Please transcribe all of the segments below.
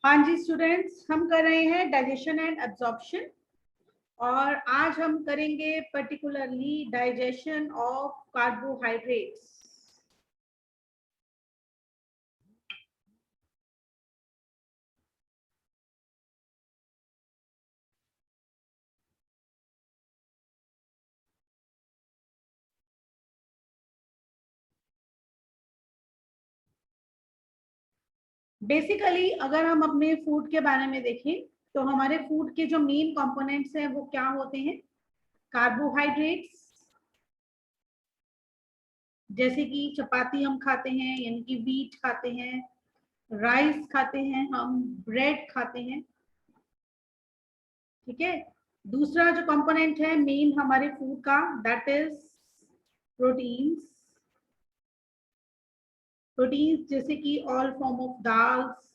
हाँ जी स्टूडेंट्स, हम कर रहे हैं डाइजेशन एंड एब्जॉर्प्शन और आज हम करेंगे particularly digestion of carbohydrates. Basically अगर हम अपने फूड के बारे में देखें तो हमारे फूड के जो मेन कंपोनेंट्स हैं वो क्या होते हैं? कार्बोहाइड्रेट्स, जैसे कि चपाती हम खाते हैं यानी कि व्हीट खाते हैं, राइस खाते हैं, हम ब्रेड खाते हैं। ठीक है। दूसरा जो कंपोनेंट है मेन हमारे फूड का, दैट इज प्रोटीन्स। प्रोटीन्स जैसे कि ऑल फॉर्म ऑफ दाल्स,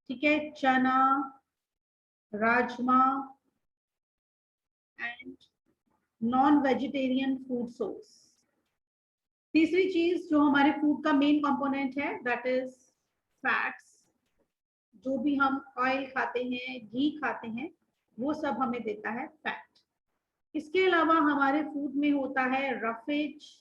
ठीक है, चना, rajma and non vegetarian food source. तीसरी चीज जो हमारे फूड का मेन कंपोनेंट है दैट इज फैट्स। जो भी हम ऑयल खाते हैं, घी खाते हैं, वो सब हमें देता है फैट। इसके अलावा हमारे फूड में होता है रफेज,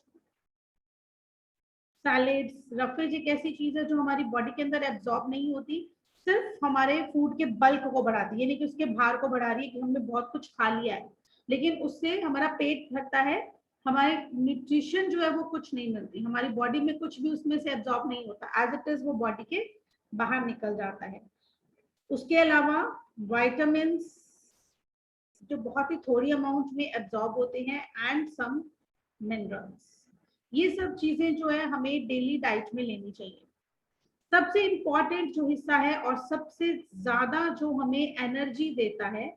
सैलेड्स। रफेज एक ऐसी चीज है जो हमारी बॉडी के अंदर एब्जॉर्ब नहीं होती, सिर्फ हमारे फूड के बल्क को बढ़ाती है, यानी कि उसके भार को बढ़ा रही है कि हमने बहुत कुछ खा लिया है, लेकिन उससे हमारा पेट भरता है, हमारे न्यूट्रिशन जो है वो कुछ नहीं मिलती, हमारी बॉडी में कुछ भी उसमें से एब्जॉर्ब नहीं होता, एज इट इज वो बॉडी के बाहर निकल जाता है। उसके अलावा वाइटामिन जो बहुत ही थोड़ी अमाउंट में एब्जॉर्ब होते हैं एंड सम मिनरल्स। ये सब चीजें जो है हमें डेली डाइट में लेनी चाहिए। सबसे इंपॉर्टेंट जो हिस्सा है और सबसे ज्यादा जो हमें एनर्जी देता है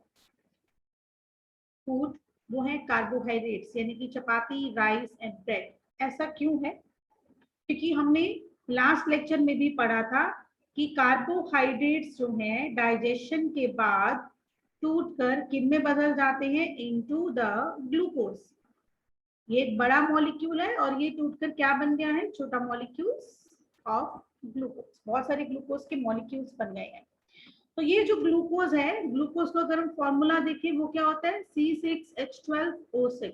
फूड, वो है कार्बोहाइड्रेट्स, यानी कि चपाती, राइस एंड ब्रेड। ऐसा क्यों है? क्योंकि हमने लास्ट लेक्चर में भी पढ़ा था कि कार्बोहाइड्रेट्स जो है डाइजेशन के बाद टूटकर किन में बदल जाते हैं? Into the glucose. ये एक बड़ा मॉलिक्यूल है और ये टूटकर क्या बन गया है? छोटा मॉलिक्यूल्स ऑफ ग्लूकोज। बहुत सारे ग्लूकोज के मॉलिक्यूल्स बन गए हैं। तो ये जो ग्लूकोज है, ग्लूकोज को अगर हम फॉर्मूला देखें वो क्या होता है? C6H12O6।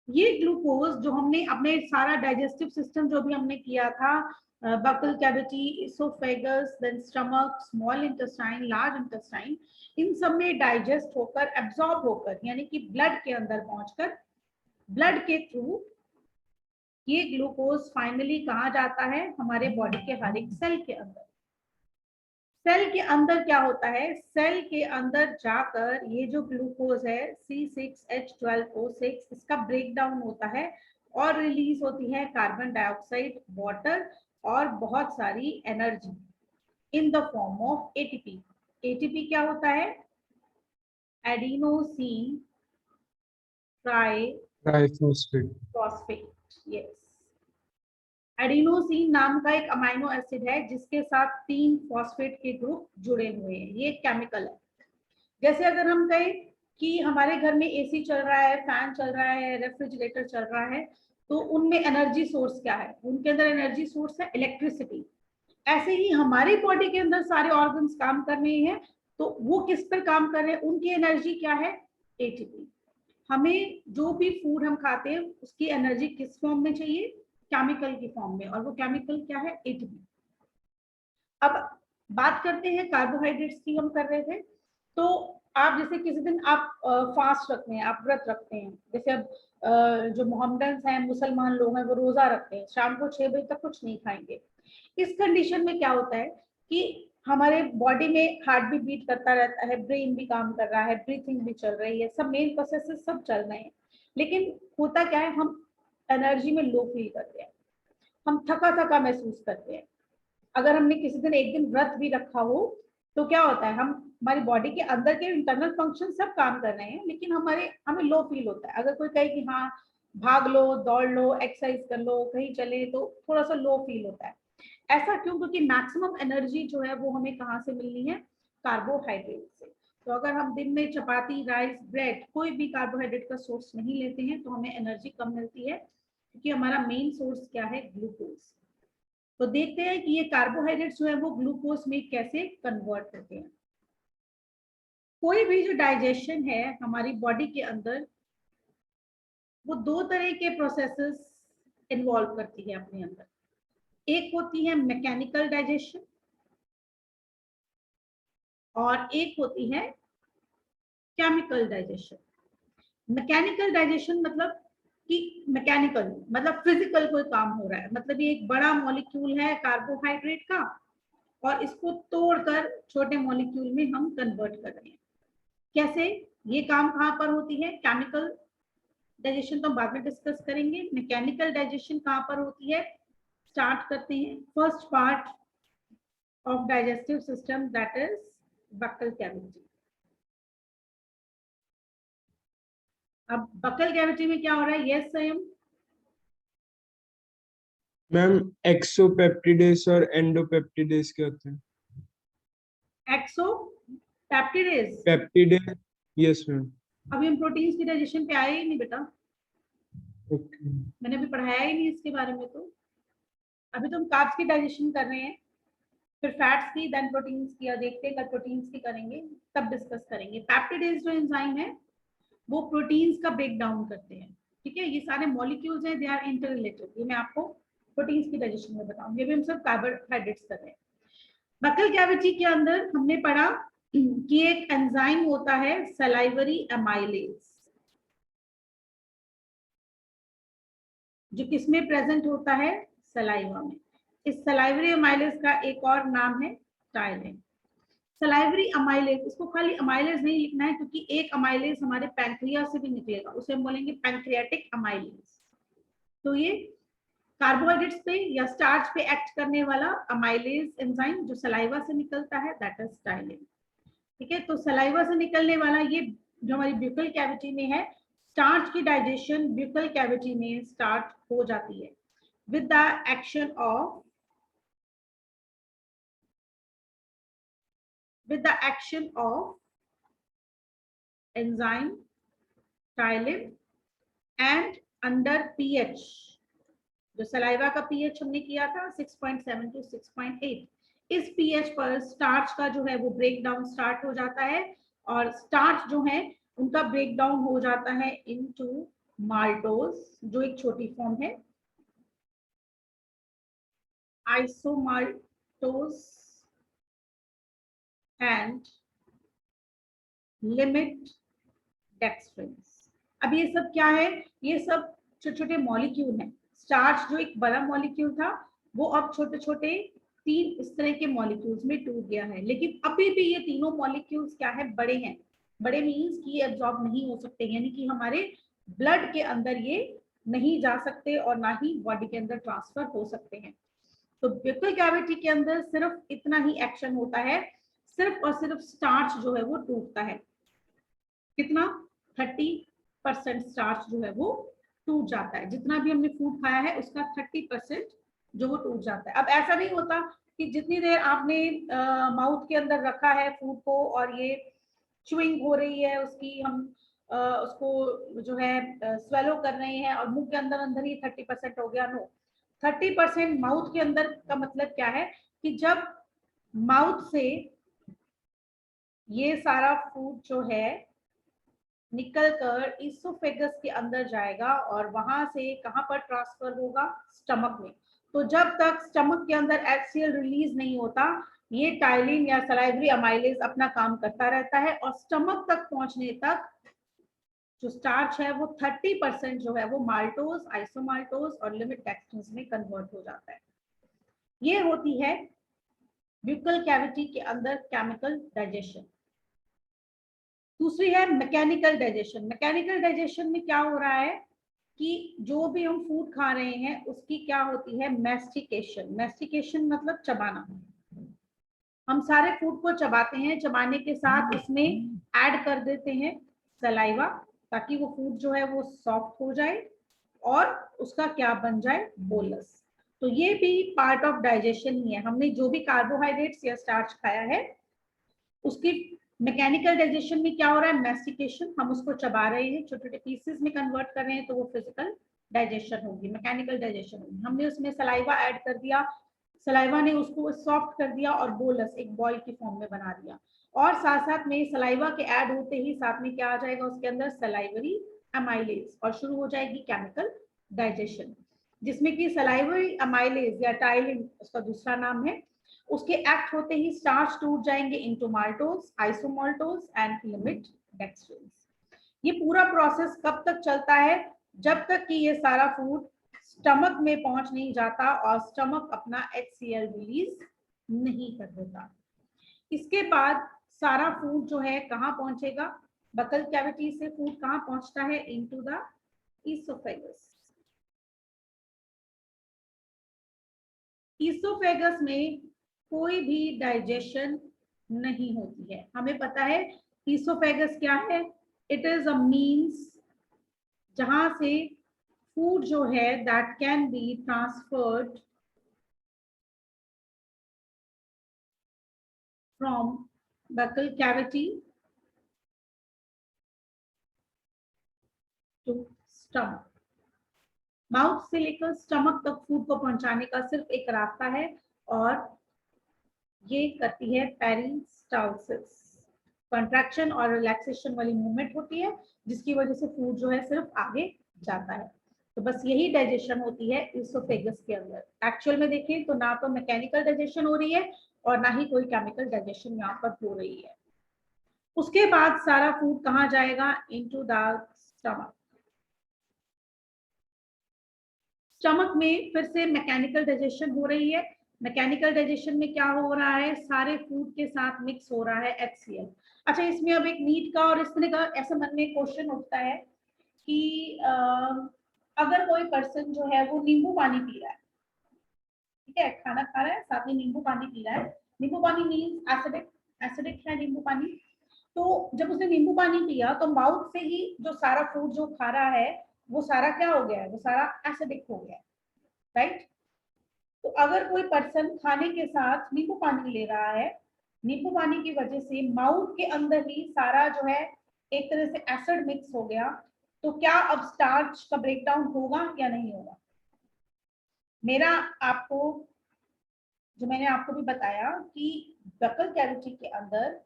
ये ग्लूकोज जो हमने अपने सारा डाइजेस्टिव सिस्टम जो भी हमने किया था, buccal cavity, oesophagus, then stomach, small intestine, large intestine, इन सब में डाइजेस्ट होकर एब्जॉर्ब होकर यानी कि ब्लड के अंदर पहुंचकर ब्लड के थ्रू ये ग्लूकोज फाइनली कहाँ जाता है? हमारे बॉडी के हर एक सेल के अंदर। सेल के अंदर क्या होता है? सेल के अंदर जाकर ये जो ग्लूकोज है C6H12O6, इसका ब्रेक डाउन होता है और रिलीज होती है कार्बन डाइऑक्साइड, वाटर और बहुत सारी energy in the form of ATP. ATP क्या होता है? Adenosine triphosphate. Triphosphate. Yes, adenosine नाम का एक अमाइनो एसिड है जिसके साथ 3 फॉस्फेट के ग्रुप जुड़े हुए हैं। ये केमिकल है। जैसे अगर हम कहें कि हमारे घर में एसी चल रहा है, फैन चल रहा है, रेफ्रिजरेटर चल रहा है, तो उनमें एनर्जी सोर्स क्या है? उनके अंदर एनर्जी सोर्स है इलेक्ट्रिसिटी। ऐसे ही हमारी बॉडी के अंदर सारे ऑर्गन्स काम कर रहे हैं, तो वो किस पर काम कर रहे हैं? उनकी एनर्जी क्या है? एटीपी। हमें जो भी फूड हम खाते हैं उसकी एनर्जी किस फॉर्म में चाहिए? केमिकल की फॉर्म में, और वो केमिकल क्या है? एटीपी। अब बात करते हैं कार्बोहाइड्रेट्स की, हम कर रहे थे। तो आप जैसे किसी दिन आप फास्ट रखते हैं, आप व्रत रखते हैं, जैसे अब जो मोहम्मदन हैं, मुसलमान लोग हैं, वो रोजा रखते हैं, शाम को 6 बजे तक कुछ नहीं खाएंगे। इस कंडीशन में क्या होता है कि हमारे बॉडी में हार्ट भी बीट करता रहता है, ब्रेन भी काम कर रहा है, ब्रीथिंग भी चल रही है, सब मेन प्रोसेसेस सब चल रहे हैं, लेकिन होता क्या है? हम एनर्जी में लो फील करते हैं, हम थका थका महसूस करते हैं। अगर हमने किसी दिन एक दिन व्रत भी रखा हो तो क्या होता है? हम हमारी बॉडी के अंदर के इंटरनल फंक्शन सब काम कर रहे हैं, लेकिन हमें लो फील होता है। अगर कोई कहे कि हाँ भाग लो, दौड़ लो, एक्सरसाइज कर लो, कहीं चले, तो थोड़ा सा लो फील होता है। ऐसा क्यों? क्योंकि मैक्सिमम एनर्जी जो है वो हमें कहाँ से मिलनी है? कार्बोहाइड्रेट से। तो अगर हम दिन में चपाती, राइस, ब्रेड, कोई भी कार्बोहाइड्रेट का सोर्स नहीं लेते हैं तो हमें एनर्जी कम मिलती है, क्योंकि हमारा मेन सोर्स क्या है? ग्लूकोज। तो देखते हैं कि ये कार्बोहाइड्रेट्स जो है वो ग्लूकोज में कैसे कन्वर्ट होते हैं। कोई भी जो डाइजेशन है हमारी बॉडी के अंदर, वो दो तरह के प्रोसेसेस इन्वॉल्व करती है अपने अंदर। एक होती है मैकेनिकल डाइजेशन और एक होती है केमिकल डाइजेशन। मैकेनिकल डाइजेशन मतलब कि मैकेनिकल मतलब फिजिकल कोई काम हो रहा है, मतलब ये एक बड़ा मॉलिक्यूल है कार्बोहाइड्रेट का और इसको तोड़कर छोटे मॉलिक्यूल में हम कन्वर्ट कर रहे हैं। कैसे ये काम कहाँ पर होती है? केमिकल डाइजेशन तो बाद में डिस्कस करेंगे। मैकेनिकल डाइजेशन कहाँ पर होती है? स्टार्ट करते हैं first part of digestive system, that is buccal cavity. अब बक्कल कैविटी में क्या हो रहा है? यस संयम। मैम एक्सोपेप्टिडेस और एंडोपेप्टिडेस क्या होते हैं? एक्सोपेप्टिडेस, पेप्टिडेस, यस मैम। अभी हम प्रोटीन्स की डाइजेशन पे आए ही नहीं बेटा, ओके। मैंने अभी पढ़ाया ही नहीं इसके बारे में। तो अभी तो हम कार्ब्स की डाइजेशन कर रहे हैं, फिर फैट्स की, देन प्रोटीन्स की, और देखते हैं कल प्रोटीन्स की करेंगे, तब डिस्कस करेंगे। पेप्टिडेज जो एंजाइम है वो प्रोटीन्स का ब्रेक डाउन करते हैं। ठीक है, ये सारे मॉलिक्यूल्स हैं, दे आर इंटर रिलेटेड। ये मैं आपको प्रोटीन्स की डाइजेशन में बताऊंगी, अभी हम सब कार्बोहाइड्रेट्स कर रहे हैं। बक्कल कैविटी के अंदर हमने पढ़ा कि एक एंजाइम होता है सलाइवरी एमाइलेज, जो किसमें प्रेजेंट होता है? सलाइवा में। इस सलाइवरी अमाइलेज का एक और नाम है टाइलिन। सलाइवरी अमाइलेज, इसको खाली अमाइलेज नहीं लिखना है क्योंकि एक अमाइलेज हमारे पैंक्रिया से भी निकलेगा, उसे हम बोलेंगे पैंक्रियाटिक अमाइलेज। तो ये कार्बोहाइड्रेट्स पे या स्टार्च पे एक्ट करने वाला अमाइलेज एंजाइम जो सलाइवा से निकलता है, दैट इज टाइलिन। ठीक है, तो सलाइवा से निकलने वाला ये जो हमारी ब्यूकल कैविटी में है, स्टार्च की डाइजेशन ब्यूकल कैविटी में स्टार्ट हो जाती है with the action of enzyme ptyalin and under pH, जो सलाइवा का पीएच हमने किया था 6.7 to 6.8, इस पीएच पर स्टार्च का जो है वो ब्रेक डाउन स्टार्ट हो जाता है, और स्टार्च जो है उनका ब्रेक डाउन हो जाता है इनटू माल्टोज, जो एक छोटी फॉर्म है आइसोमाल्टोज एंड लिमिट डेक्स्ट्रिन्स। अब ये सब क्या है? ये सब छोटे छोटे मॉलिक्यूल हैं। स्टार्च जो एक बड़ा मॉलिक्यूल था वो अब छोटे छोटे तीन इस तरह के मॉलिक्यूल्स में टूट गया है, लेकिन अभी भी ये तीनों मॉलिक्यूल्स क्या है? बड़े हैं। बड़े मीन्स कि ये एब्जॉर्ब नहीं हो सकते, यानी कि हमारे ब्लड के अंदर ये नहीं जा सकते और ना ही बॉडी के अंदर ट्रांसफर हो सकते हैं। तो ब्यूकल कैविटी के अंदर सिर्फ इतना ही एक्शन होता है, सिर्फ और सिर्फ स्टार्च जो है वो टूटता है। कितना? 30% स्टार्च जो है वो टूट जाता है। जितना भी हमने फूड खाया है उसका 30% जो वो टूट जाता है। अब ऐसा नहीं होता कि जितनी देर आपने माउथ के अंदर रखा है फूड को और ये च्यूइंग हो रही है उसकी, हम उसको जो है स्वेलो कर रहे हैं और मुंह के अंदर अंदर ही 30% हो गया। नो, 30% माउथ के अंदर का मतलब क्या है कि जब माउथ से ये सारा फूड जो है निकल कर इसोफेगस के अंदर जाएगा और वहां से कहां पर ट्रांसफर होगा? स्टमक में। तो जब तक स्टमक के अंदर HCl रिलीज नहीं होता, ये टाइलिन या सलाइवरी अमाइलेज अपना काम करता रहता है और स्टमक तक पहुंचने तक जो स्टार्च है वो 30% जो है वो माल्टोज, आइसोमाल्टोज और लिमिट डेक्स्ट्रिन्स में कन्वर्ट हो जाता है। ये होती है ब्यूकल कैविटी के अंदर केमिकल डाइजेशन। दूसरी है मैकेनिकल डाइजेशन। मैकेनिकल डाइजेशन में क्या हो रहा है कि जो भी हम फूड खा रहे हैं उसकी क्या होती है? मैस्टिकेशन। मैस्टिकेशन मतलब चबाना। हम सारे फूड को चबाते हैं, चबाने के साथ उसमें ऐड कर देते हैं सलाइवा, ताकि वो फूड जो है वो सॉफ्ट हो जाए और उसका क्या बन जाए? बोलस। तो ये भी पार्ट ऑफ डाइजेशन ही है। हमने जो भी कार्बोहाइड्रेट्स या स्टार्च खाया है उसकी मैकेनिकल डाइजेशन में क्या हो रहा है? मैस्टिकेशन, हम उसको चबा रहे हैं, छोटे छोटे पीसेस में कन्वर्ट कर रहे हैं, तो वो फिजिकल डाइजेशन होगी, मैकेनिकल डाइजेशन होगी। हमने उसमें सलाइवा ऐड कर दिया सलाइवा ने उसको सॉफ्ट कर दिया और बोलस एक बॉल की फॉर्म में बना दिया, और साथ साथ में सलाइवा के ऐड होते ही साथ में क्या आ जाएगा उसके अंदर, सलाइवरी अमाइलेज, और शुरू हो जाएगी केमिकल डाइजेशन, जिसमें कि सलाइवरी अमाइलेज या टाइलिन उसका दूसरा नाम है। उसके एक्ट होते ही स्टार्च टूट जाएंगे इनटू माल्टोज, आइसोमाल्टोज एंड फिलामेंट डेक्स्ट्रेज। ये पूरा प्रोसेस कब तक चलता है, जब तक कि ये सारा फूड स्टमक में पहुंच नहीं जाता और स्टमक अपना HCl रिलीज नहीं कर देता। इसके बाद सारा फूड जो है कहाँ पहुंचेगा, बकल कैविटी से फूड कहाँ पहुंचता है, इनटू द ईसोफेगस। ईसोफेगस में कोई भी डाइजेशन नहीं होती है। हमें पता है ईसोफेगस क्या है, इट इज अ मीन्स जहां से फूड जो है that can be transferred from buccal cavity to stomach. Mouth से लेकर स्टमक तक फूड को पहुंचाने का सिर्फ एक रास्ता है, और ये करती है पेरिस्टालसिस, कंट्रैक्शन और रिलैक्सेशन वाली मूवमेंट होती है, जिसकी वजह से फूड जो है सिर्फ आगे जाता है। तो बस यही डाइजेशन होती है ईसोफेगस के अंदर। एक्चुअल में देखें तो ना तो मैकेनिकल डाइजेशन हो रही है और ना ही कोई केमिकल डाइजेशन यहाँ पर हो रही है। उसके बाद सारा फूड कहाँ जाएगा, इनटू द स्टमक। स्टमक में फिर से मैकेनिकल डाइजेशन हो रही है। मैकेनिकल डाइजेशन में क्या हो रहा है, सारे फूड के साथ मिक्स हो रहा है HCl। अच्छा, इसमें अब एक नीट का और इस तरह का ऐसा मन में क्वेश्चन उठता है कि अगर कोई पर्सन जो है वो नींबू पानी पी रहा है, ठीक है, खाना खा रहा है साथ में नींबू पानी पी रहा है, नींबू पानी मीन्स एसिडिक, एसिडिक है नींबू पानी। तो जब उसने नींबू पानी पिया तो माउथ से ही जो सारा फूड जो खा रहा है वो सारा क्या हो गया है, वो सारा एसिडिक हो गया है, राइट। तो अगर कोई पर्सन खाने के साथ नींबू पानी ले रहा है, नींबू पानी की वजह से माउथ के अंदर ही सारा जो है एक तरह से एसिड मिक्स हो गया, तो क्या अब स्टार्च का ब्रेकडाउन होगा या नहीं होगा। मेरा आपको जो मैंने आपको भी बताया कि बकल कैविटी के अंदर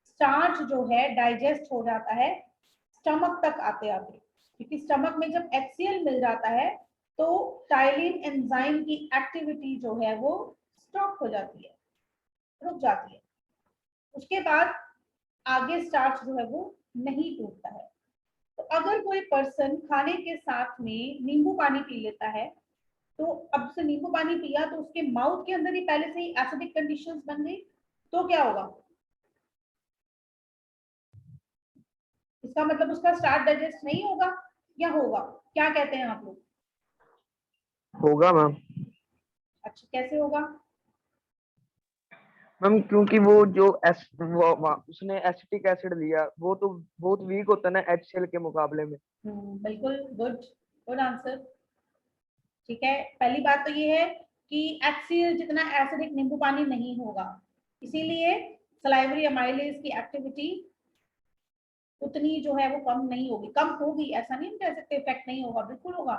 स्टार्च जो है डाइजेस्ट हो जाता है स्टमक तक आते आते, क्योंकि स्टमक में जब HCl मिल जाता है तो टाइलिन एंजाइम की एक्टिविटी जो है वो स्टॉप हो जाती है, रुक जाती है। उसके बाद आगे स्टार्च जो है वो नहीं टूटता है। तो अगर कोई पर्सन खाने के साथ में नींबू पानी पी लेता है, तो अब से नींबू पानी पिया तो उसके माउथ के अंदर ही पहले से ही एसिडिक कंडीशंस बन गई, तो क्या होगा, इसका मतलब उसका स्टार्च डाइजेस्ट नहीं होगा या होगा, क्या कहते हैं आप लोग। होगा मैम। अच्छा, कैसे होगा। मैम क्योंकि वो जो उसने एसिटिक एसिड लिया वो तो बहुत वीक होता है ना HCl के मुकाबले में। बिल्कुल, गुड गुड आंसर। ठीक है, पहली बात तो ये है कि HCl जितना एसिडिक नींबू पानी नहीं होगा, इसीलिए सलाइवरी अमाइलेज की एक्टिविटी उतनी जो है वो कम नहीं होगी, कम होगी ऐसा नहीं हम कह सकते इफेक्ट नहीं होगा, बिल्कुल होगा,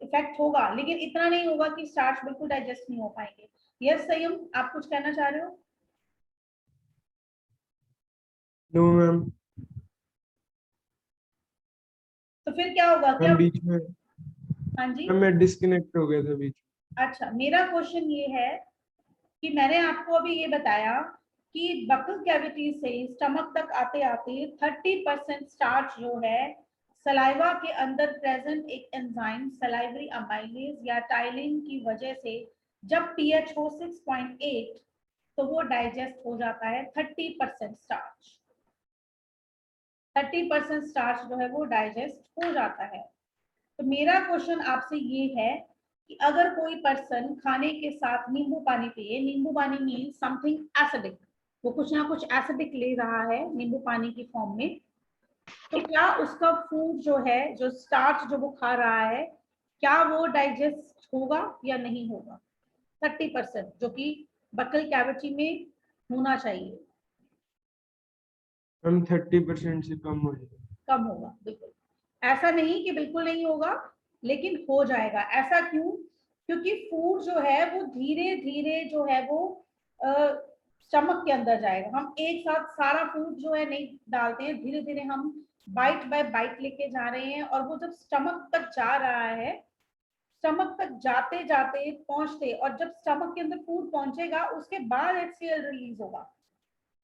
इफेक्ट होगा, लेकिन इतना नहीं होगा कि स्टार्च बिल्कुल डाइजेस्ट नहीं हो पाएंगे। यस संयम, आप कुछ कहना चाह रहे हो। No ma'am. तो फिर क्या होगा, क्या। मैम बीच में, हाँ जी। मैम मैं डिस्कनेक्ट हो गया था बीच में। अच्छा, मेरा क्वेश्चन ये है कि मैंने आपको अभी ये बताया कि बकल कैविटी से स्टमक तक आते आते 30% स्टार्च जो है सलाइवा के अंदर प्रेजेंट एक एंजाइम सलाइवरी अमाइलेज या टाइलिन की वजह से जब pH हो 6.8 तो वो डाइजेस्ट हो जाता है 30% स्टार्च। 30% स्टार्च जो है वो डाइजेस्ट हो जाता है। तो मेरा क्वेश्चन आपसे ये है कि अगर कोई पर्सन खाने के साथ नींबू पानी पिए, नींबू पानी मीन समथिंग एसिडिक, वो कुछ ना कुछ एसिडिक ले रहा है नींबू पानी की फॉर्म में, तो क्या उसका फूड जो है, जो स्टार्च जो वो खा रहा है, क्या वो डाइजेस्ट होगा या नहीं होगा। 30% जो कि बकल कैविटी में होना चाहिए, हम 30% से कम हो जाएगा। कम होगा, बिल्कुल ऐसा नहीं कि बिल्कुल नहीं होगा, लेकिन हो जाएगा। ऐसा क्यों, क्योंकि फूड जो है वो धीरे धीरे जो है वो स्टमक के अंदर जाएगा। हम एक साथ सारा फूड जो है नहीं डालते हैं, धीरे धीरे हम बाइट बाय बाइट लेके जा रहे हैं, और वो जब स्टमक तक जा रहा है, स्टमक तक जाते जाते पहुंचते, और जब स्टमक के अंदर फूड पहुंचेगा उसके बाद HCl रिलीज होगा।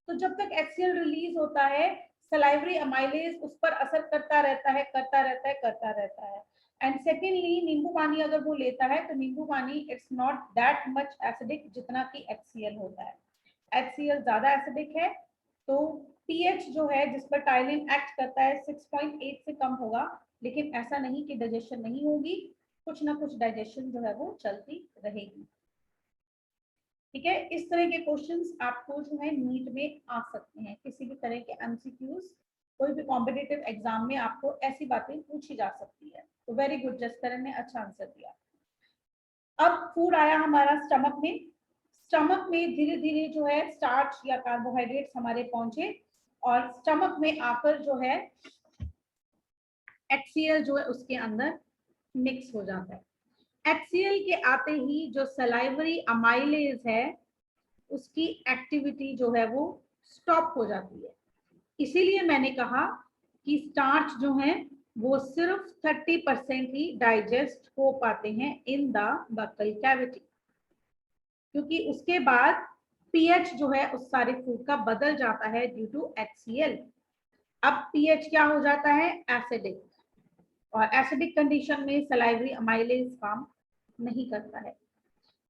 तो जब तक HCl रिलीज होता है, सलाइवरी अमाइलेज उस पर असर करता रहता है, करता रहता है, करता रहता है। एंड सेकेंडली, नींबू पानी अगर वो लेता है तो नींबू पानी it's not that much acidic जितना कि HCl होता है। HCl ज्यादा एसिडिक है, तो pH जो है जिस पर टाइलिन एक्ट करता है 6.8 से कम होगा, लेकिन ऐसा नहीं कि डाइजेशन नहीं होगी, कुछ ना कुछ डाइजेशन जो है वो चलती रहेगी। ठीक है, इस तरह के क्वेश्चंस आपको जो है नीट में आ सकते हैं, किसी भी तरह के MCQs, कोई भी कॉम्पिटिटिव एग्जाम में आपको ऐसी बातें पूछी जा सकती है। तो वेरी गुड जसकरण ने अच्छा आंसर दिया। अब फूड आया हमारा स्टमक में, स्टमक में धीरे धीरे जो है स्टार्च या कार्बोहाइड्रेट्स हमारे पहुंचे, और स्टमक में आकर जो है HCl जो है उसके अंदर मिक्स हो जाता है। HCl के आते ही जो सलाइवरी अमाइलेज है उसकी एक्टिविटी जो है वो स्टॉप हो जाती है। इसीलिए मैंने कहा कि स्टार्च जो है वो सिर्फ 30% ही डाइजेस्ट हो पाते हैं इन द बकल कैविटी, क्योंकि उसके बाद pH जो है उस सारे फूड का बदल जाता है ड्यू टू HCl। अब pH क्या हो जाता है? एसिडिक, और एसिडिक कंडीशन में सलाइवरी अमाइलेज काम नहीं करता है।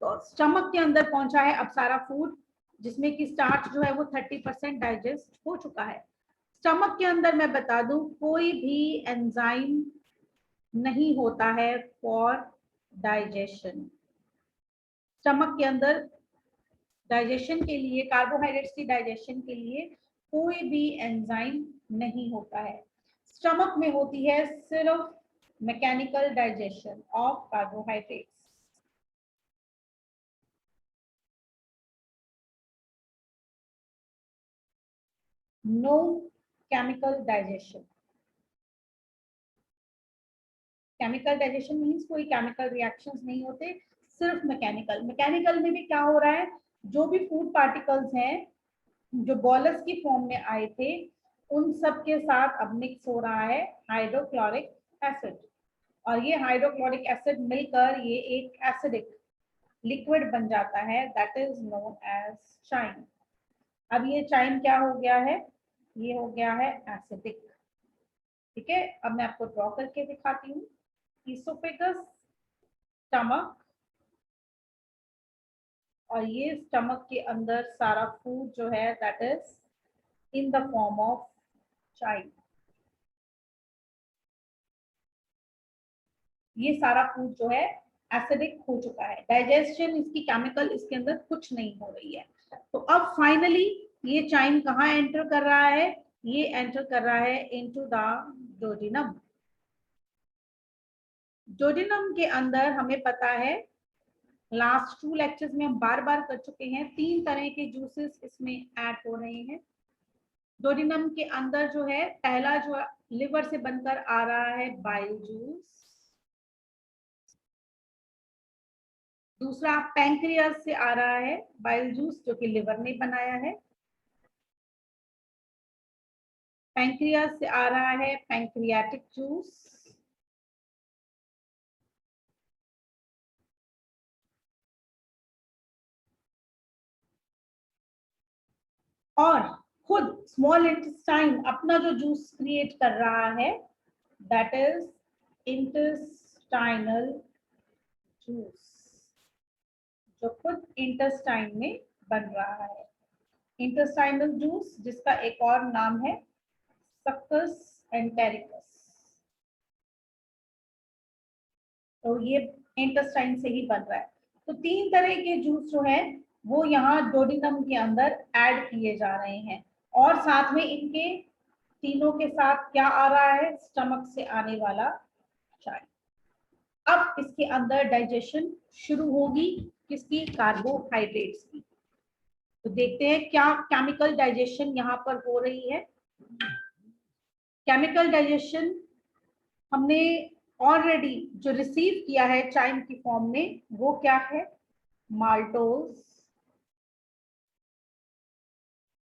तो स्टमक के अंदर पहुंचा है अब सारा फूड, जिसमें कि स्टार्च जो है वो 30% डाइजेस्ट हो चुका है। स्टमक के अंदर मैं बता दूं कोई भी एंजाइम नहीं होता है फॉर डाइजेशन। स्टमक के अंदर डाइजेशन के लिए, कार्बोहाइड्रेट्स की डाइजेशन के लिए कोई भी एंजाइम नहीं होता है। स्टमक में होती है सिर्फ mechanical digestion of carbohydrates. No chemical digestion. Chemical digestion means कोई केमिकल रिएक्शंस नहीं होते, सिर्फ मैकेनिकल। मैकेनिकल में भी क्या हो रहा है, जो भी फूड पार्टिकल्स हैं जो बॉलस की फॉर्म में आए थे उन सब के साथ अब मिक्स हो रहा है हाइड्रोक्लोरिक एसिड, और ये हाइड्रोक्लोरिक एसिड मिलकर ये एक एसिडिक लिक्विड बन जाता है, दैट इज नोन एज चाइन। अब ये चाइन क्या हो गया है? ये हो गया है एसिडिक। ठीक है, अब मैं आपको ड्रॉ करके दिखाती हूँ। इसोफेगस, स्टमक, और ये स्टमक के अंदर सारा फूड जो है that is in the form of chyme. ये सारा फूड जो है एसिडिक हो चुका है, डाइजेशन इसकी केमिकल इसके अंदर कुछ नहीं हो रही है। तो अब फाइनली ये चाइन कहाँ एंटर कर रहा है? ये एंटर कर रहा है इनटू द डोडिनम। डोडिनम के अंदर हमें पता है, लास्ट 2 लेक्चर्स में हम बार बार कर चुके हैं, 3 तरह के जूसेस इसमें ऐड हो रहे हैं। डोडिनम के अंदर जो है पहला जो लिवर से बनकर आ रहा है बाइल जूस, दूसरा पैंक्रियास से आ रहा है बाइल जूस जो कि लिवर ने बनाया है, पैंक्रियास से आ रहा है पैंक्रियाटिक जूस, और खुद स्मॉल इंटेस्टाइन अपना जो जूस क्रिएट कर रहा है दैट इज इंटेस्टाइनल जूस, जो खुद इंटेस्टाइन में बन रहा है। इंटेस्टाइनल जूस जिसका एक और नाम है सक्कस एंटेरिकस, तो ये इंटेस्टाइन से ही बन रहा है। तो 3 तरह के जूस जो है वो यहाँ डोडिनम के अंदर ऐड किए जा रहे हैं, और साथ में इनके तीनों के साथ क्या आ रहा है? स्टमक से आने वाला चाय। अब इसके अंदर डाइजेशन शुरू होगी किसकी? कार्बोहाइड्रेट्स की। तो देखते हैं क्या केमिकल डाइजेशन यहाँ पर हो रही है। केमिकल डाइजेशन हमने ऑलरेडी जो रिसीव किया है चाइम की फॉर्म में वो क्या है, माल्टोज,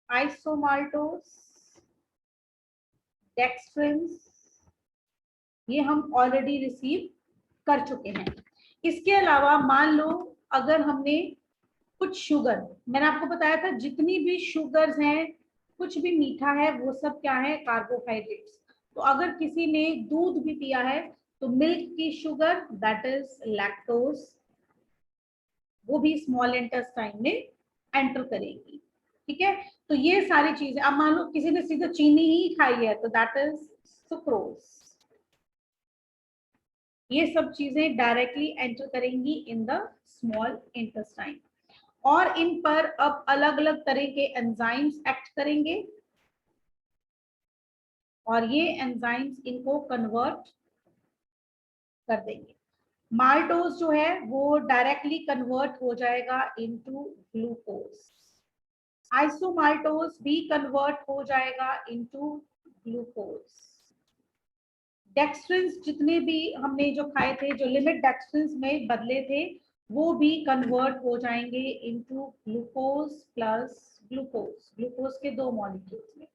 आइसोमाल्टोज, डेक्स्ट्रिन्स, ये हम ऑलरेडी रिसीव कर चुके हैं। इसके अलावा मान लो अगर हमने कुछ शुगर, मैंने आपको बताया था जितनी भी शुगर्स हैं, कुछ भी मीठा है वो सब क्या है, कार्बोहाइड्रेट्स। तो अगर किसी ने दूध भी पिया है तो मिल्क की शुगर दैट इज लैक्टोज, वो भी स्मॉल इंटेस्टाइन में एंटर करेगी। ठीक है, तो ये सारी चीजें, अब मान लो किसी ने सीधे चीनी ही खाई है तो दैट इज सुक्रोज। ये सब चीजें डायरेक्टली एंटर करेंगी इन द स्मॉल इंटेस्टाइन, और इन पर अब अलग अलग तरह के एंजाइम्स एक्ट करेंगे, और ये एंजाइम्स इनको कन्वर्ट कर देंगे। माल्टोज जो है वो डायरेक्टली कन्वर्ट हो जाएगा इनटू ग्लूकोज, आइसोमाल्टोज भी कन्वर्ट हो जाएगा इनटू ग्लूकोज, डेक्स्ट्रिन्स जितने भी हमने जो खाए थे, जो लिमिट डेक्स्ट्रिन्स में बदले थे, वो भी कन्वर्ट हो जाएंगे into glucose plus glucose, glucose के 2 मॉलिक्यूल्स में।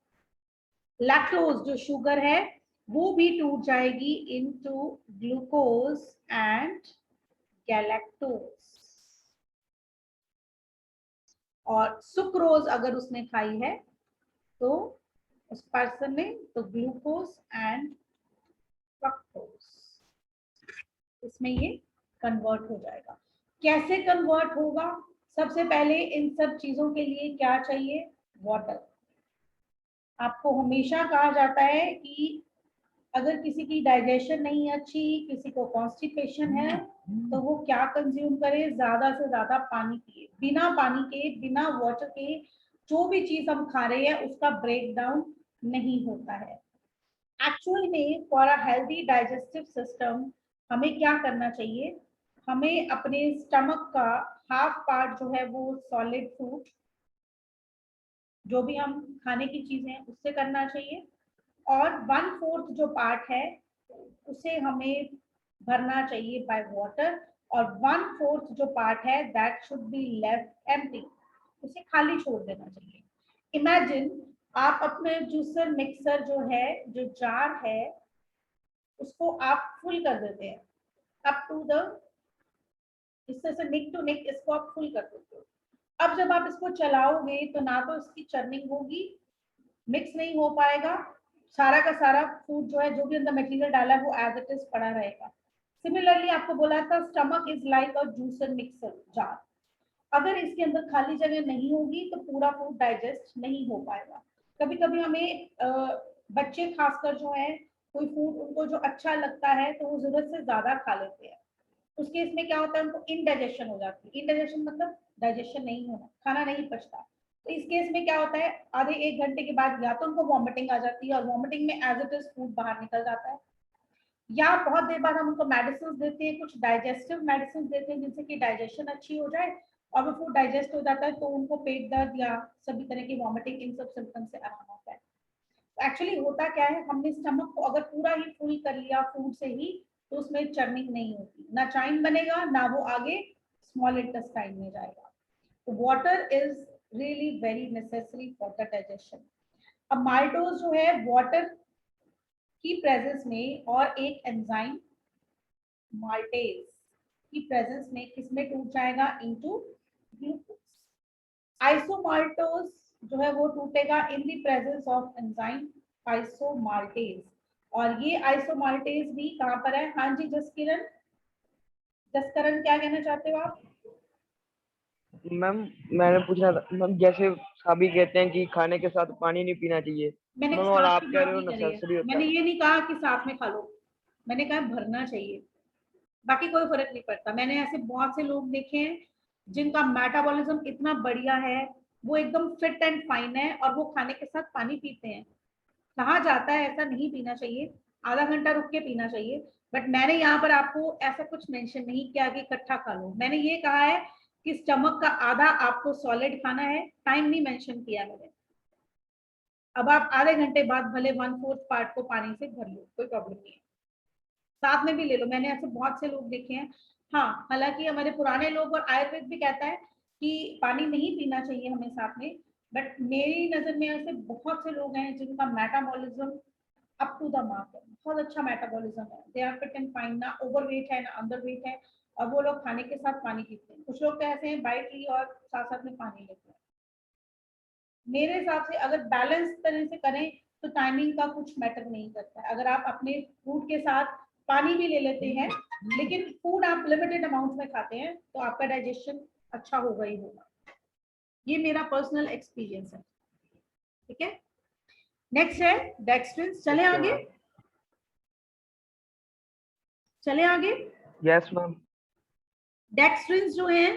लैक्टोज जो शुगर है वो भी टूट जाएगी इनटू ग्लूकोज एंड गैलेक्टोज, और सुक्रोज अगर उसने खाई है तो उस पर्सन ने तो ग्लूकोज एंड फ्रक्टोज, इसमें ये कन्वर्ट हो जाएगा। कैसे कन्वर्ट होगा, सबसे पहले इन सब चीजों के लिए क्या चाहिए, वाटर। आपको हमेशा कहा जाता है कि अगर किसी की डाइजेशन नहीं अच्छी, किसी को कॉन्स्टिपेशन है, तो वो क्या कंज्यूम करे, ज्यादा से ज्यादा पानी पिए। बिना पानी के, बिना वाटर के जो भी चीज हम खा रहे हैं उसका ब्रेक डाउन नहीं होता है। एक्चुअल में for a healthy digestive system हमें क्या करना चाहिए, हमें अपने स्टमक का हाफ पार्ट जो है वो सॉलिड फूड, जो भी हम खाने की चीजें हैं उससे करना चाहिए, और 1/4 जो पार्ट है उसे हमें भरना चाहिए बाय वाटर, और 1/4 जो पार्ट है that should be left empty, उसे खाली छोड़ देना चाहिए। इमेजिन आप अपने जूसर मिक्सर जो है, जो जार है, उसको आप फुल कर देते हैं अप टू द, इससे से निक टू निक इसको आप फुल कर देते हो। अब जब आप इसको चलाओगे तो ना तो इसकी चर्निंग होगी, मिक्स नहीं हो पाएगा, सारा का सारा फूड जो है, जो भी अंदर मटेरियल डाला है वो एज इट इज पड़ा रहेगा। सिमिलरली आपको बोला था stomach is like a juicer mixer jar, अगर इसके अंदर खाली जगह नहीं होगी तो पूरा फूड डाइजेस्ट नहीं हो पाएगा। कभी कभी हमें बच्चे खासकर जो है, कोई फूड उनको जो अच्छा लगता है तो वो जरूरत से ज्यादा खा लेते हैं, उस केस में क्या होता है, उनको इनडाइजेशन हो जाती है। इनडाइजेशन मतलब डाइजेशन नहीं होना, खाना नहीं पचता। तो इस केस में क्या होता है, आधे 1 घंटे के बाद या तो उनको वॉमिटिंग आ जाती है, और वॉमिटिंग में एज इट इज फूड बाहर निकल जाता है, या बहुत देर बाद हम उनको मेडिसिन देते हैं, कुछ डाइजेस्टिव मेडिसिन देते हैं जिनसे कि डाइजेशन अच्छी हो जाए, और वो फूड डाइजेस्ट हो जाता है तो उनको पेट दर्द या सभी तरह की वॉमिटिंग, इन सब सिम्टम्स से आराम होता है। एक्चुअली होता क्या है, हमने स्टमक को अगर पूरा ही फुल कर लिया फूड से ही तो उसमें चर्निंग नहीं होती, ना चाइम बनेगा, ना वो आगे स्मॉल इंटेस्टाइन में जाएगा। तो water is really very necessary for the digestion. अब माल्टोज जो है वाटर की प्रेजेंस में और एक एंजाइम माल्टेज की प्रेजेंस में किसमें टूट जाएगा, इनटू ग्लूकोज। आइसोमाल्टोज जो है वो टूटेगा in the presence of enzyme isomaltase, और ये आइसोमाल्टेज भी कहां पर है, हाँ जी जसकिरण, जसकरण क्या कहना चाहते हो आप? मैम मैंने पूछा था मैम, जैसे सभी कहते हैं कि खाने के साथ पानी नहीं पीना चाहिए मैंने मैम, और साथ आप की कह बात रहे हो नहीं करी है, नेसेसरी होता मैंने है। ये नहीं कहा कि साथ में खा लो, मैंने कहा भरना चाहिए, बाकी कोई फर्क नहीं पड़ता। मैंने ऐसे बहुत से लोग देखे हैं जिनका मेटाबॉलिज्म इतना बढ़िया है, वो एकदम फिट एंड फाइन है, और वो खाने के साथ पानी पीते हैं। कहा जाता है ऐसा नहीं पीना चाहिए, आधा घंटा रुक के पीना चाहिए, बट मैंने यहाँ पर आपको ऐसा कुछ मेंशन नहीं किया कि इकट्ठा खा लो। मैंने ये कहा है कि स्टमक का आधा आपको सॉलिड खाना है, टाइम नहीं मेंशन किया मैंने। अब आप आधे घंटे बाद भले 1/4 पार्ट को पानी से भर लो, कोई प्रॉब्लम नहीं है। साथ में भी ले लो, मैंने ऐसे बहुत से लोग देखे हैं। हाँ, हालांकि हमारे पुराने लोग और आयुर्वेद भी कहता है कि पानी नहीं पीना चाहिए हमें साथ में, बट मेरी नजर में ऐसे बहुत से लोग हैं जिनका metabolism up to the mark है, बहुत अच्छा मेटाबॉलिज्म है, they are fit and fine, ना ओवरवेट है ना अंडरवेट है, और वो लोग खाने के साथ पानी पीते हैं। कुछ लोग तो ऐसे हैं बाइट ली और साथ साथ में पानी लेते हैं। मेरे हिसाब से अगर बैलेंस तरह से करें तो टाइमिंग का कुछ मैटर नहीं करता है। अगर आप अपने फूड के साथ पानी भी ले लेते हैं, लेकिन फूड आप लिमिटेड अमाउंट में खाते हैं, तो आपका डाइजेशन अच्छा होगा ही होगा। ये मेरा पर्सनल एक्सपीरियंस है। ठीक है, नेक्स्ट है डेक्स्ट्रिन। चले आगे, चले आगे। Yes ma'am. डेक्स्ट्रिन जो है,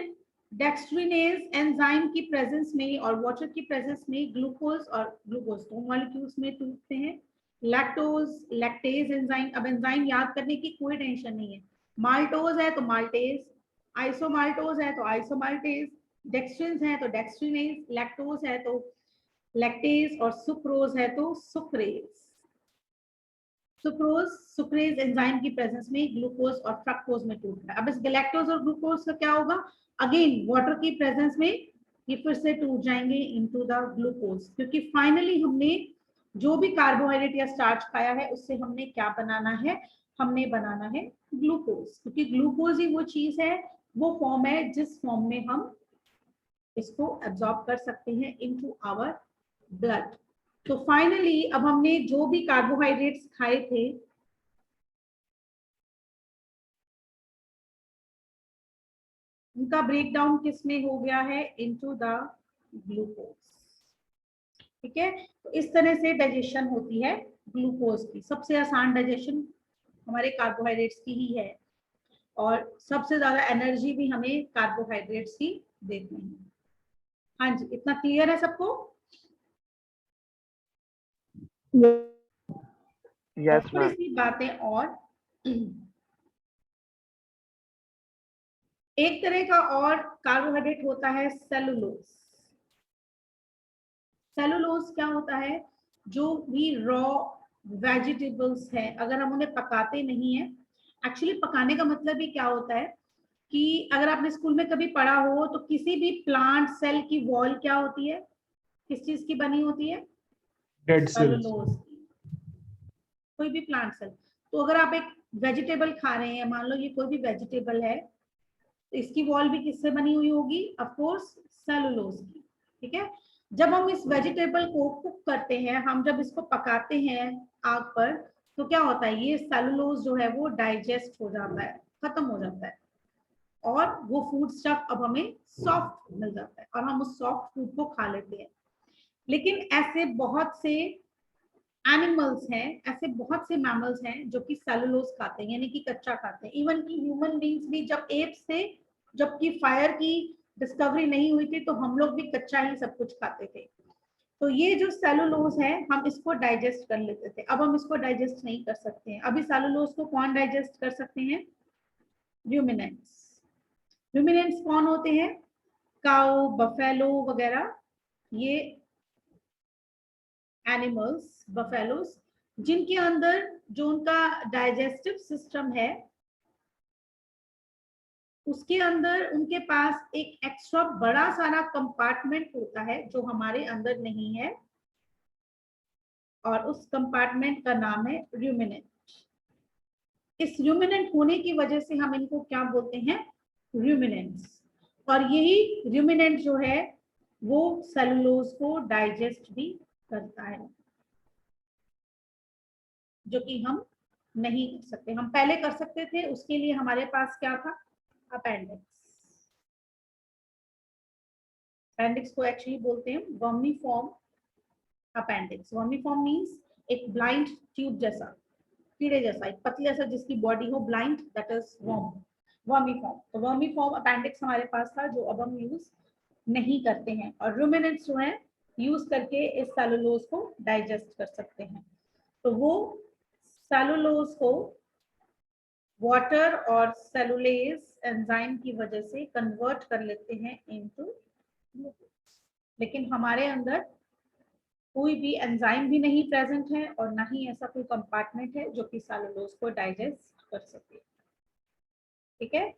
डेक्स्ट्रिनेज एंजाइम की प्रेजेंस में और वाटर की प्रेजेंस में ग्लूकोज और ग्लूकोज दो मॉलिक्यूल्स में टूटते हैं। लैक्टोज, लैक्टेज एंजाइम, अब एंजाइम याद करने की कोई टेंशन नहीं है। माल्टोज है तो माल्टेज, आइसोमाल्टोज है तो आइसोमाल्टेज, डेक्स्ट्रिन है तो डेक्स्ट्रिनेज, लैक्टोज है तो लैक्टेज, और सुक्रोज है तो सुक्रेज। सुक्रोज, सुक्रेज एंजाइम की प्रेजेंस में ग्लूकोज और फ्रक्टोज में टूटता है। अब इस गैलेक्टोज और ग्लूकोज का क्या होगा, अगेन वाटर की प्रेजेंस में ये फिर से टूट जाएंगे इनटू द ग्लूकोज, क्योंकि फाइनली हमने जो भी कार्बोहाइड्रेट या स्टार्च खाया है उससे हमने क्या बनाना है, हमने बनाना है ग्लूकोज, क्योंकि ग्लूकोज ही वो चीज है, वो फॉर्म है जिस फॉर्म में हम इसको एब्जॉर्ब कर सकते हैं इनटू आवर ब्लड। तो फाइनली अब हमने जो भी कार्बोहाइड्रेट्स खाए थे, उनका ब्रेकडाउन किस में हो गया है, इनटू द ग्लूकोज। ठीक है, तो इस तरह से डाइजेशन होती है ग्लूकोज की। सबसे आसान डाइजेशन हमारे कार्बोहाइड्रेट्स की ही है, और सबसे ज्यादा एनर्जी भी हमें कार्बोहाइड्रेट्स ही देते हैं। हाँ जी, इतना क्लियर है सबको? यस थोड़ी मैम। सी बातें और, एक तरह का और कार्बोहाइड्रेट होता है सेलुलोज। सेलुलोज क्या होता है, जो भी रॉ वेजिटेबल्स है अगर हम उन्हें पकाते नहीं है, एक्चुअली पकाने का मतलब ही क्या होता है कि अगर आपने स्कूल में कभी पढ़ा हो तो किसी भी प्लांट सेल की वॉल क्या होती है, किस चीज की बनी होती है, डेड सेल्स। सेलुलोज की। कोई भी प्लांट सेल, तो अगर आप एक वेजिटेबल खा रहे हैं, मान लो ये कोई भी वेजिटेबल है, तो इसकी वॉल भी किससे बनी हुई होगी, ऑफ कोर्स सेलुलोज की। ठीक है, जब हम इस वेजिटेबल को कुक करते हैं, हम जब इसको पकाते हैं आग पर, तो क्या होता है, ये सेलुलोज जो है वो डाइजेस्ट हो जाता है, खत्म हो जाता है, और वो फूड स्टफ अब हमें सॉफ्ट मिल जाता है और हम उस सॉफ्ट फूड को खा लेते हैं। लेकिन ऐसे बहुत से एनिमल्स हैं, ऐसे बहुत से मैमल्स हैं जो कि सेलुलोज खाते हैं, यानी कि कच्चा खाते हैं। इवन कि ह्यूमन बींग्स भी जब एप्स थे, जबकि फायर की डिस्कवरी नहीं हुई थी, तो हम लोग भी कच्चा ही सब कुछ खाते थे। तो ये जो सेलुलोज है, हम इसको डाइजेस्ट कर लेते थे, अब हम इसको डाइजेस्ट नहीं कर सकते हैं। अभी सेलुलोज को कौन डाइजेस्ट कर सकते हैं, रूमिनेंट्स। रूमिनेंट्स कौन होते हैं, काऊ, बफेलो वगैरह, ये एनिमल्स, बफेलोस, जिनके अंदर जो उनका डाइजेस्टिव सिस्टम है, उसके अंदर उनके पास एक एक्स्ट्रा बड़ा सारा कंपार्टमेंट होता है जो हमारे अंदर नहीं है, और उस कंपार्टमेंट का नाम है रूमिनेंट। इस रूमिनेंट होने की वजह से हम इनको क्या बोलते हैं, रूमिनेंट्स। और यही रूमिनेंट जो है वो सेलुलोज को डाइजेस्ट भी करता है, जो कि हम नहीं कर सकते। हम पहले कर सकते थे, उसके लिए हमारे पास क्या था, अपेंडिक्स। अपेंडिक्स को एक्चुअली बोलते हैं वर्मीफॉर्म अपेंडिक्स। वर्मीफॉर्म मींस एक ब्लाइंड ट्यूब जैसा, कीड़े जैसा, एक पतले जैसा जिसकी बॉडी हो ब्लाइंड, दैट इज वर्मीफॉर्म। तो वर्मीफॉर्म अपेंडिक्स हमारे पास था, जो अब हम यूज नहीं करते हैं, और रूमिनेंट्स जो है यूज करके इस सेलुलोज को डाइजेस्ट कर सकते हैं। तो वो सेलुलोज को वाटर और सेलुलेज एंजाइम की वजह से कन्वर्ट कर लेते हैं इनटू ग्लूकोज। लेकिन हमारे अंदर कोई भी एंजाइम भी नहीं प्रेजेंट है, और ना ही ऐसा कोई कंपार्टमेंट है जो कि सेलुलोज को डाइजेस्ट कर सके। ठीक है,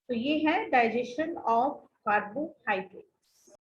तो ये है डाइजेशन ऑफ कार्बोहाइड्रेट।